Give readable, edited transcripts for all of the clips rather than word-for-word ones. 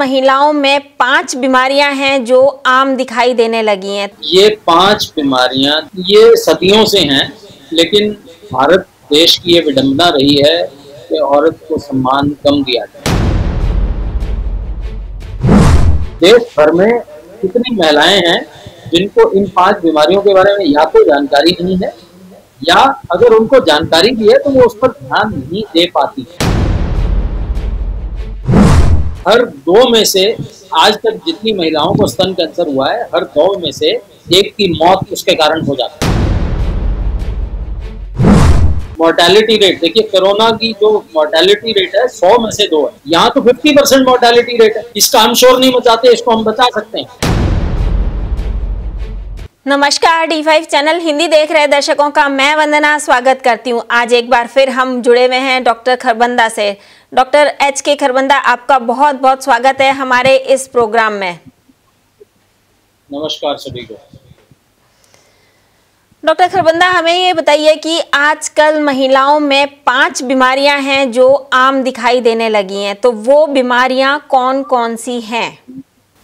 महिलाओं में 5 बीमारियां हैं जो आम दिखाई देने लगी हैं। ये 5 बीमारियां ये सदियों से हैं, लेकिन भारत देश की ये विडंबना रही है कि औरत को सम्मान कम दिया जाए। देश भर में कितनी महिलाएं हैं जिनको इन 5 बीमारियों के बारे में या तो जानकारी नहीं है, या अगर उनको जानकारी भी है तो वो उस पर ध्यान नहीं दे पाती। हर 2 में से आज तक जितनी महिलाओं को स्तन कैंसर हुआ है, हर 2 में से एक की मौत उसके कारण हो जाती है। मोर्टेलिटी रेट देखिए, कोरोना की जो मोर्टेलिटी रेट है 100 में से 2 है। यहाँ तो 50% मोर्टेलिटी रेट है। इसका हम शोर नहीं मचाते, इसको हम बचा सकते हैं। नमस्कार, D5 चैनल हिंदी देख रहे दर्शकों का मैं वंदना स्वागत करती हूँ। आज एक बार फिर हम जुड़े हुए हैं डॉक्टर खरबंदा से। डॉक्टर HK खरबंदा, आपका बहुत बहुत स्वागत है हमारे इस प्रोग्राम में। नमस्कार सभी को। डॉक्टर खरबंदा, हमें ये बताइए कि आजकल महिलाओं में 5 बीमारियां हैं जो आम दिखाई देने लगी हैं, तो वो बीमारियां कौन कौन सी हैं?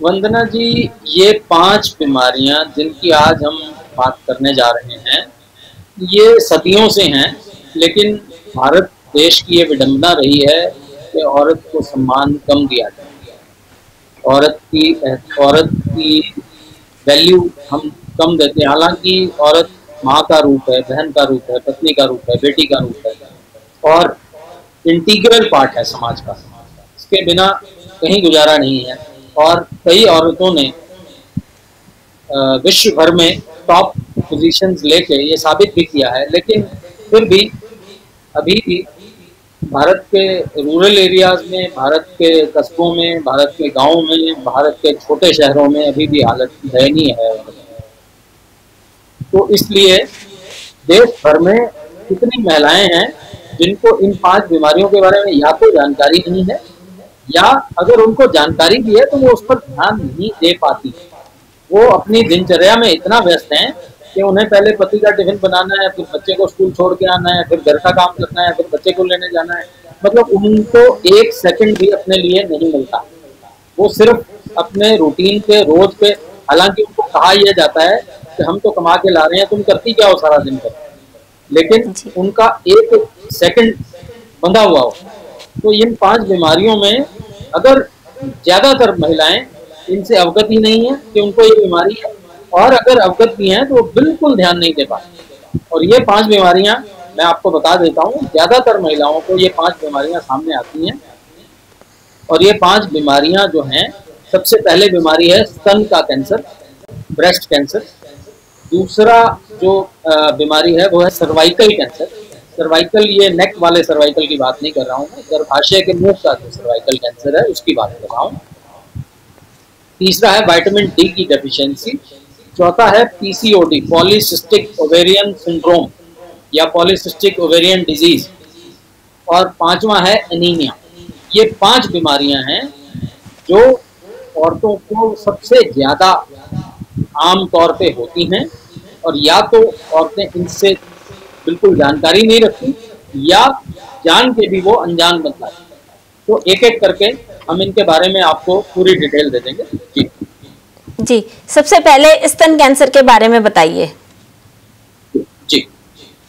वंदना जी, ये 5 बीमारियां जिनकी आज हम बात करने जा रहे हैं, ये सदियों से हैं, लेकिन भारत देश की ये विडंबना रही है कि औरत को सम्मान कम दिया जाए। औरत की वैल्यू हम कम देते हैं। हालांकि औरत माँ का रूप है, बहन का रूप है, पत्नी का रूप है, बेटी का रूप है और इंटीग्रल पार्ट है समाज का। इसके बिना कहीं गुजारा नहीं है। और कई औरतों ने विश्व भर में टॉप पोजीशंस लेके ये साबित भी किया है, लेकिन फिर भी अभी भी भारत के रूरल एरियाज में, भारत के कस्बों में, भारत के गांवों में, भारत के छोटे शहरों में अभी भी हालत दयनीय है। तो इसलिए देश भर में कितनी महिलाएं हैं जिनको इन 5 बीमारियों के बारे में या तो जानकारी नहीं है, या अगर उनको जानकारी भी है तो वो उस पर ध्यान नहीं दे पाती। वो अपनी दिनचर्या में इतना व्यस्त हैं कि उन्हें पहले पति का टिफिन बनाना है, फिर बच्चे को स्कूल छोड़ के आना है, फिर घर का काम करना है, फिर बच्चे को लेने जाना है। मतलब उनको 1 सेकंड भी अपने लिए नहीं मिलता। वो सिर्फ अपने रूटीन पे, रोज पे, हालांकि उनको कहा यह जाता है कि हम तो कमा के ला रहे हैं, तुम करती क्या हो सारा दिन कर, लेकिन उनका 1 सेकंड बंधा हुआ हो। तो इन 5 बीमारियों में अगर ज्यादातर महिलाएं इनसे अवगत ही नहीं है कि उनको ये बीमारी है, और अगर अवगत भी हैं तो वो बिल्कुल ध्यान नहीं दे पाते। और ये 5 बीमारियां मैं आपको बता देता हूँ, ज्यादातर महिलाओं को ये 5 बीमारियां सामने आती हैं। और ये 5 बीमारियां जो हैं, सबसे पहले बीमारी है स्तन का कैंसर, ब्रेस्ट कैंसर। दूसरा जो बीमारी है वो है सर्वाइकल कैंसर। सर्वाइकल, ये नेक वाले सर्वाइकल की बात नहीं कर रहा हूँ मैं, गर्भाशय के मुंह का जो सर्वाइकल कैंसर है उसकी बात कर रहा हूँ। तीसरा है विटामिन डी की डेफिशिएंसी। चौथा है PCOD, पॉलीसिस्टिक ओवेरियन सिंड्रोम या पॉलीसिस्टिक ओवेरियन डिजीज। और 5वां है एनीमिया। ये 5 बीमारियां हैं जो औरतों को सबसे ज्यादा आम तौर पे होती हैं, और या तो औरतें इनसे बिल्कुल जानकारी नहीं रखती, या जान के भी वो अनजान बन जाती। तो एक एक करके हम इनके बारे में आपको पूरी डिटेल दे देंगे। जी, सबसे पहले स्तन कैंसर के बारे में बताइए। जी,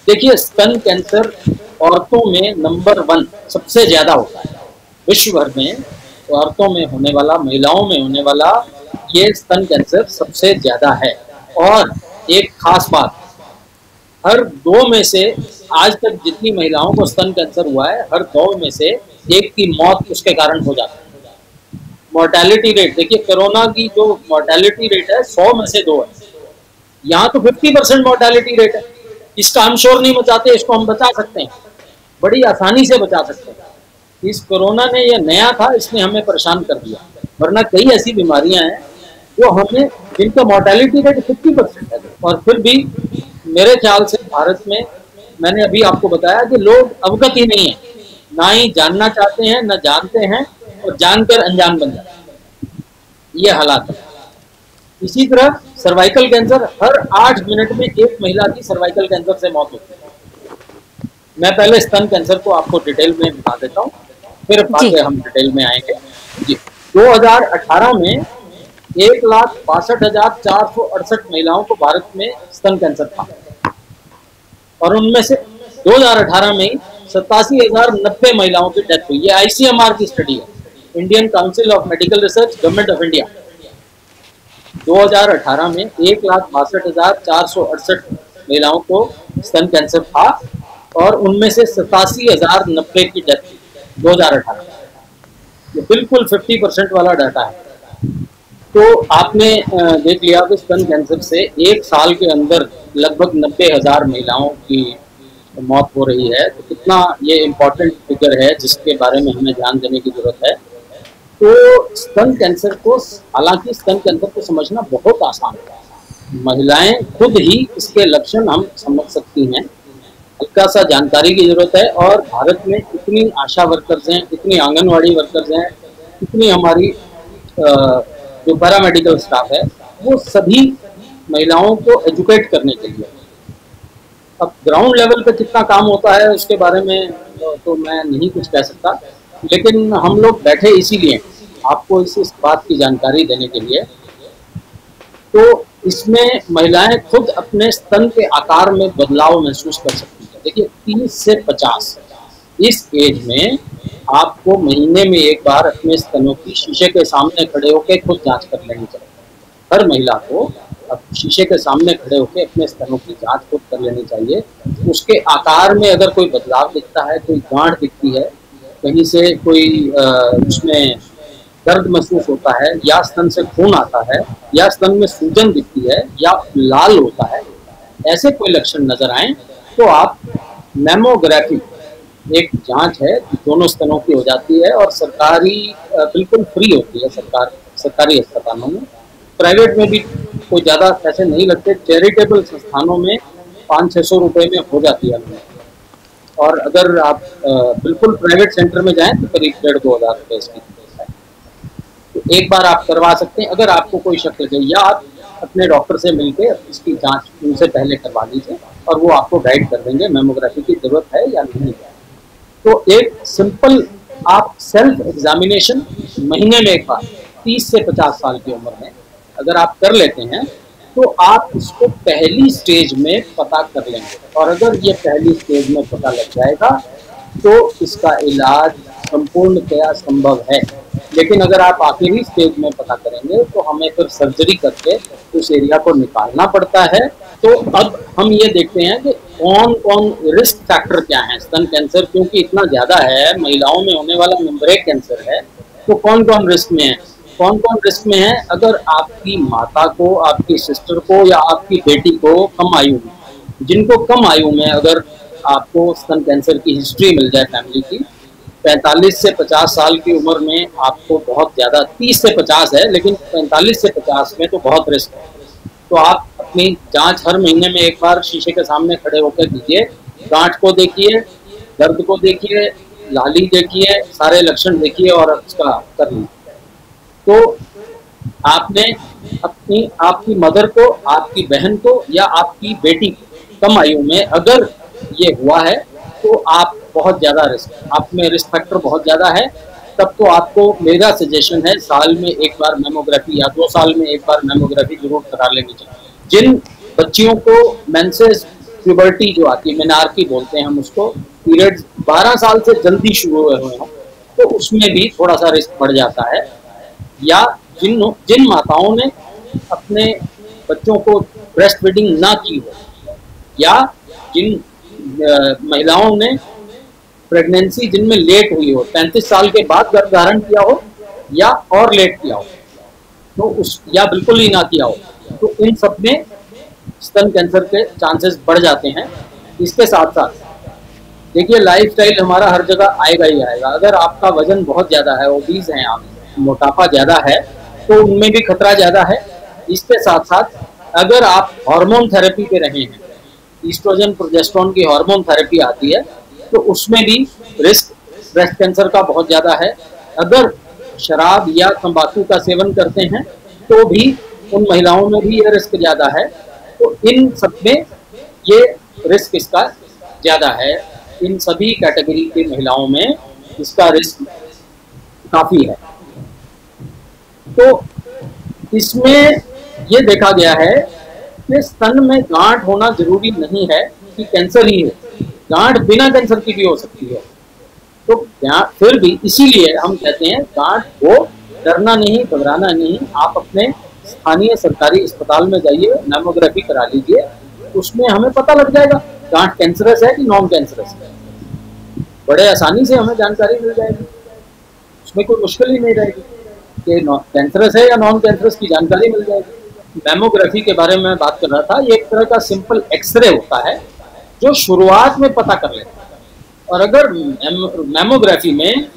देखिए, स्तन कैंसर औरतों में नंबर 1 सबसे ज्यादा होता है। विश्व भर में औरतों में होने वाला, महिलाओं में होने वाला ये स्तन कैंसर सबसे ज्यादा है। और एक खास बात, हर 2 में से आज तक जितनी महिलाओं को स्तन कैंसर हुआ है, हर 2 में से एक की मौत उसके कारण हो जाती है। मोर्टेलिटी रेट देखिए, कोरोना की जो मोर्टेलिटी रेट है 100 में से 2 है। यहाँ तो 50% मोर्टेलिटी रेट है। इसका हम शोर नहीं मचाते, इसको हम बचा सकते हैं, बड़ी आसानी से बचा सकते हैं। इस कोरोना ने, ये नया था, इसने हमें परेशान कर दिया, वरना कई ऐसी बीमारियां हैं जो हमें, जिनका मोर्टेलिटी रेट 50% है। और फिर भी मेरे ख्याल से भारत में, मैंने अभी आपको बताया कि लोग अवगत ही नहीं है, ना ही जानना चाहते हैं, ना जानते हैं, और जानकर अनजान बन जाते हैं। ये हालात है। इसी तरह सर्वाइकल कैंसर, हर 8 मिनट में एक महिला की सर्वाइकल कैंसर से मौत होती है। मैं पहले स्तन कैंसर को आपको डिटेल में बता देता हूँ, फिर बाद में हम डिटेल में आएंगे। जी, 2018 में 1,62,468 महिलाओं को भारत में स्तन कैंसर था और उनमें से 2018 में 87,090 महिलाओं की डेथ हुई। ये ICMR की स्टडी है, Indian council of medical research, government of India. 2018 में 1,62,468 महिलाओं को स्तन कैंसर था और उनमें से 87,090 की डेथ हुई 2018। ये बिल्कुल 50% वाला डाटा है। तो आपने देख लिया कि स्तन कैंसर से एक साल के अंदर लगभग 90,000 महिलाओं की मौत हो रही है। तो कितना ये इम्पोर्टेंट फिगर है जिसके बारे में हमें ध्यान देने की जरूरत है। तो स्तन कैंसर को, हालांकि स्तन कैंसर को समझना बहुत आसान है, महिलाएं खुद ही इसके लक्षण हम समझ सकती हैं, हल्का सा जानकारी की जरूरत है। और भारत में इतनी आशा वर्कर्स हैं, इतनी आंगनवाड़ी वर्कर्स हैं, इतनी हमारी जो पैरामेडिकल स्टाफ है, वो सभी महिलाओं को एजुकेट करने के लिए। अब ग्राउंड लेवल पे कितना काम होता है उसके बारे में तो मैं नहीं कुछ कह सकता, लेकिन हम लोग बैठे इसीलिए आपको इस बात की जानकारी देने के लिए। तो इसमें महिलाएं खुद अपने स्तन के आकार में बदलाव महसूस कर सकती है। देखिए 30 से 50 इस एज में आपको महीने में एक बार अपने स्तनों की शीशे के सामने खड़े होकर खुद जांच कर लेनी चाहिए। हर महिला को अब शीशे के सामने खड़े होकर अपने स्तनों की जांच खुद कर लेनी चाहिए। उसके आकार में अगर कोई बदलाव दिखता है, कोई गांठ दिखती है, कहीं से कोई उसमें दर्द महसूस होता है, या स्तन से खून आता है, या स्तन में सूजन दिखती है, या लाल होता है, ऐसे कोई लक्षण नजर आए तो आप मैमोग्राफी, एक जांच है दोनों स्तनों की हो जाती है और सरकारी बिल्कुल फ्री होती है सरकारी अस्पतालों में। प्राइवेट में भी कोई ज़्यादा पैसे नहीं लगते, चैरिटेबल संस्थानों में 500-600 रुपये में हो जाती है। और अगर आप बिल्कुल प्राइवेट सेंटर में जाएं तो करीब 1,500-2,000 रुपये इसकी है। तो एक बार आप करवा सकते हैं अगर आपको कोई शक लगे, या आप अपने डॉक्टर से मिलकर इसकी जांच उनसे पहले करवा लीजिए और वो आपको गाइड कर देंगे मैमोग्राफी की जरूरत है या नहीं है। तो एक सिंपल आप सेल्फ एग्जामिनेशन महीने में एक बार 30 से 50 साल की उम्र में अगर आप कर लेते हैं तो आप इसको पहली स्टेज में पता कर लेंगे। और अगर ये पहली स्टेज में पता लग जाएगा तो इसका इलाज संपूर्णतया संभव है। लेकिन अगर आप आखिरी स्टेज में पता करेंगे तो हमें फिर सर्जरी करके उस एरिया को निकालना पड़ता है। तो अब हम ये देखते हैं कि कौन कौन रिस्क फैक्टर क्या है स्तन कैंसर, क्योंकि इतना ज़्यादा है, महिलाओं में होने वाला नंबर 1 कैंसर है। तो कौन कौन रिस्क में है, कौन कौन रिस्क में है? अगर आपकी माता को, आपकी सिस्टर को या आपकी बेटी को कम आयु में, जिनको कम आयु में अगर आपको स्तन कैंसर की हिस्ट्री मिल जाए फैमिली की, 45 से 50 साल की उम्र में आपको बहुत ज़्यादा, 30 से 50 है लेकिन 45 से 50 में तो बहुत रिस्क है। तो आप अपनी जांच हर महीने में एक बार शीशे के सामने खड़े होकर कीजिए, गांठ को देखिए, दर्द को देखिए, लाली देखिए, सारे लक्षण देखिए और उसका कर लीजिए। तो आपने आपकी मदर को, आपकी बहन को या आपकी बेटी को कम आयु में अगर ये हुआ है तो आप बहुत ज़्यादा आप में रिस्क फैक्टर बहुत ज़्यादा है। तब तो आपको मेरा सजेशन है साल में एक बार मेमोग्राफी या 2 साल में एक बार मेमोग्राफी जरूर करा लेनी चाहिए। जिन बच्चियों को मेंसेस, प्यूबर्टी जो आती है, मेनार्की बोलते हैं हम उसको, पीरियड्स 12 साल से जल्दी शुरू हुए हैं तो उसमें भी थोड़ा सा रिस्क बढ़ जाता है। या जिन माताओं ने अपने बच्चों को ब्रेस्ट फीडिंग ना की हो, या जिन महिलाओं ने प्रेगनेंसी जिनमें लेट हुई हो, 35 साल के बाद गर्भ धारण किया हो या और लेट किया हो, तो या बिल्कुल ही ना किया हो, तो इन सब में स्तन कैंसर के चांसेस बढ़ जाते हैं। इसके साथ साथ देखिए लाइफस्टाइल हमारा हर जगह आएगा ही आएगा। अगर आपका वजन बहुत ज़्यादा है, ओबीज हैं आप, मोटापा ज़्यादा है, तो उनमें भी खतरा ज़्यादा है। इसके साथ साथ अगर आप हार्मोन थेरेपी पे रहे हैं, ईस्ट्रोजन प्रोजेस्टेरोन की हार्मोन थेरेपी आती है, तो उसमें भी रिस्क ब्रेस्ट कैंसर का बहुत ज़्यादा है। अगर शराब या तंबाकू का सेवन करते हैं तो भी उन महिलाओं में भी ये रिस्क ज़्यादा है। तो इन सब में ये रिस्क इसका ज़्यादा है। इन सभी कैटेगरी की महिलाओं में इसका रिस्क काफ़ी है। तो इसमें ये देखा गया है कि स्तन में गांठ होना जरूरी नहीं है कि कैंसर ही है, गांठ बिना कैंसर की भी हो सकती है। तो फिर भी इसीलिए हम कहते हैं गांठ हो, डरना नहीं, घबराना नहीं। आप अपने स्थानीय सरकारी अस्पताल में जाइए, मैमोग्राफी करा लीजिए, उसमें हमें पता लग जाएगा गांठ कैंसरस है कि नॉन कैंसरस है। बड़े आसानी से हमें जानकारी मिल जाएगी, उसमें कोई मुश्किल ही नहीं रहेगी कि कैंसरस है या नॉन कैंसरस की जानकारी मिल जाएगी। मैमोग्राफी के बारे में बात कर रहा था, ये एक तरह का सिंपल एक्सरे होता है जो शुरुआत में पता कर लेता है। और अगर मैमोग्राफी में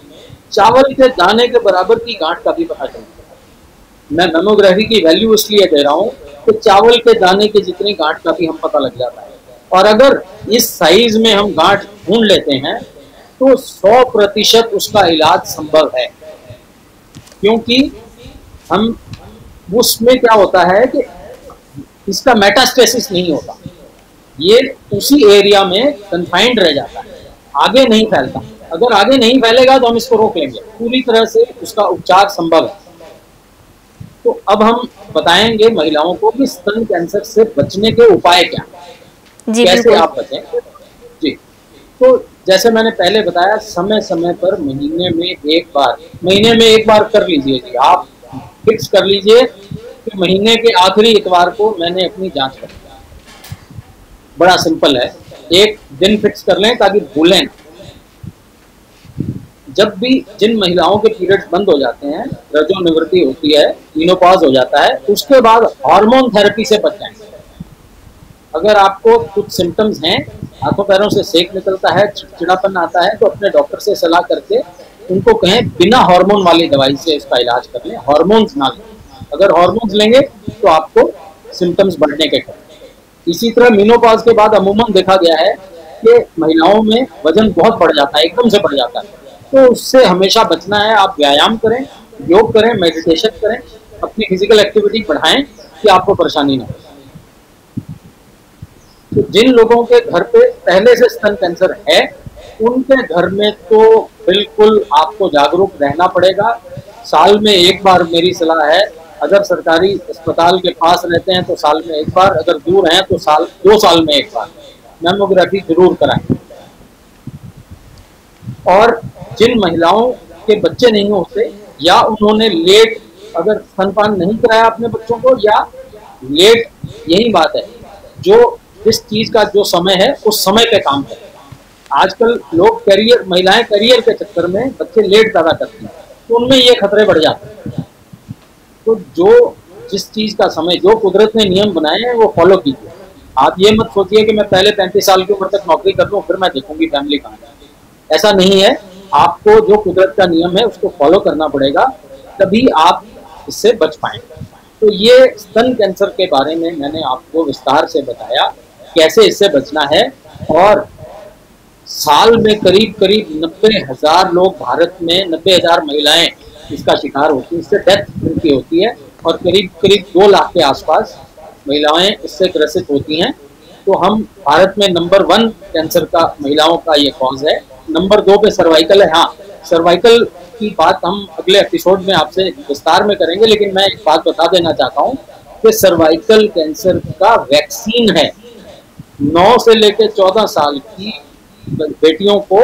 चावल के दाने के बराबर की गांठ का भी पता चलता है। मैं मैमोग्राफी की वैल्यू इसलिए दे रहा हूँ कि चावल के दाने के जितनी गांठ का भी हम पता लग जाता है। और अगर इस साइज में हम गांठ ढूंढ लेते हैं तो 100% उसका इलाज संभव है, क्योंकि हम उसमें क्या होता है कि इसका मेटास्टेसिस नहीं होता, ये उसी एरिया में कन्फाइंड रह जाता है, आगे नहीं फैलता। अगर आगे नहीं फैलेगा तो हम इसको रोक लेंगे, पूरी तरह से उसका उपचार संभव है। तो अब हम बताएंगे महिलाओं को कि स्तन कैंसर से बचने के उपाय क्या हैं, कैसे आप बचें। जी, तो जैसे मैंने पहले बताया, समय समय पर महीने में एक बार कर लीजिए जी, आप फिक्स कर लीजिए कि महीने के आखिरी इतवार को मैंने अपनी जांच कर ली। बड़ा सिंपल है, एक दिन फिक्स कर लें ताकि भूलें। जब भी जिन महिलाओं के पीरियड्स बंद हो जाते हैं, रजो निवृत्ति होती है, मेनोपॉज हो जाता है, उसके बाद हार्मोन थेरेपी से बच जाएं। अगर आपको कुछ सिम्टम्स हैं, हाथों पैरों से सेक निकलता है, चिड़चिड़ापन आता है, तो अपने डॉक्टर से सलाह करके उनको कहें बिना हार्मोन वाली दवाई से इसका इलाज कर लें, हार्मोन्स ना लें। अगर हार्मोन्स लेंगे तो आपको सिम्टम्स बढ़ने के खतरे। इसी तरह मेनोपॉज के बाद अमूमन देखा गया है कि महिलाओं में वजन बहुत बढ़ जाता है, एकदम से बढ़ जाता है, तो उससे हमेशा बचना है। आप व्यायाम करें, योग करें, मेडिटेशन करें, अपनी फिजिकल एक्टिविटी बढ़ाएं कि आपको परेशानी ना हो। तो जिन लोगों के घर पे पहले से स्तन कैंसर है, उनके घर में तो बिल्कुल आपको जागरूक रहना पड़ेगा। साल में एक बार मेरी सलाह है, अगर सरकारी अस्पताल के पास रहते हैं तो साल में एक बार, अगर दूर हैं तो 2 साल में एक बार मैमोग्राफी जरूर कराएं। और जिन महिलाओं के बच्चे नहीं होते या उन्होंने लेट अगर स्तनपान नहीं कराया अपने बच्चों को, या लेट, यही बात है, जो जिस चीज का जो समय है उस समय पे काम करें। आजकल लोग महिलाएं करियर के चक्कर में बच्चे लेट पैदा करती हैं, तो उनमें ये खतरे बढ़ जाते हैं। तो जिस चीज का समय, जो कुदरत ने नियम बनाए हैं, वो फॉलो कीजिए। आप ये मत सोचिए कि मैं पहले 35 साल की उम्र तक नौकरी कर लूं फिर मैं देखूंगी फैमिली कहाँ है। ऐसा नहीं है, आपको जो कुदरत का नियम है उसको फॉलो करना पड़ेगा, तभी आप इससे बच पाएंगे। तो ये स्तन कैंसर के बारे में मैंने आपको विस्तार से बताया कैसे इससे बचना है। और साल में करीब 90,000 लोग भारत में, 90,000 महिलाएं इसका शिकार होती है, इससे डेथ उनकी होती है, और करीब 2 लाख के आसपास महिलाएं इससे ग्रसित होती हैं। तो हम भारत में नंबर 1 कैंसर का महिलाओं का ये कॉज है। नंबर 2 पे सर्वाइकल है। हाँ, सर्वाइकल की बात हम अगले एपिसोड में आपसे विस्तार में करेंगे, लेकिन मैं एक बात बता देना चाहता हूँ कि सर्वाइकल कैंसर का वैक्सीन है। 9 से लेकर 14 साल की बेटियों को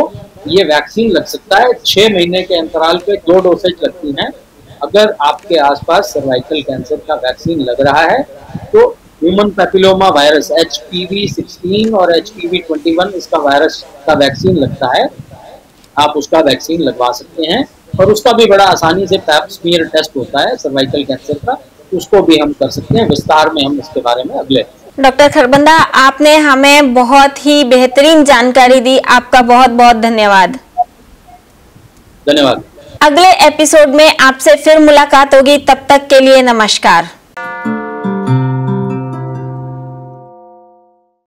ये वैक्सीन लग सकता है। 6 महीने के अंतराल पे 2 डोसेज लगती हैं। अगर आपके आसपास सर्वाइकल कैंसर का वैक्सीन लग रहा है तो ह्यूमन पैपिलोमा वायरस HPV 16 और HPV 21 इसका वायरस का वैक्सीन लगता है, आप उसका वैक्सीन लगवा सकते हैं। और उसका भी बड़ा आसानी से पैप स्मीयर टेस्ट होता है सर्वाइकल कैंसर का, उसको भी हम कर सकते हैं। विस्तार में हम इसके बारे में अगले। डॉक्टर खरबंदा, आपने हमें बहुत ही बेहतरीन जानकारी दी, आपका बहुत बहुत धन्यवाद। धन्यवाद। अगले एपिसोड में आपसे फिर मुलाकात होगी, तब तक के लिए नमस्कार।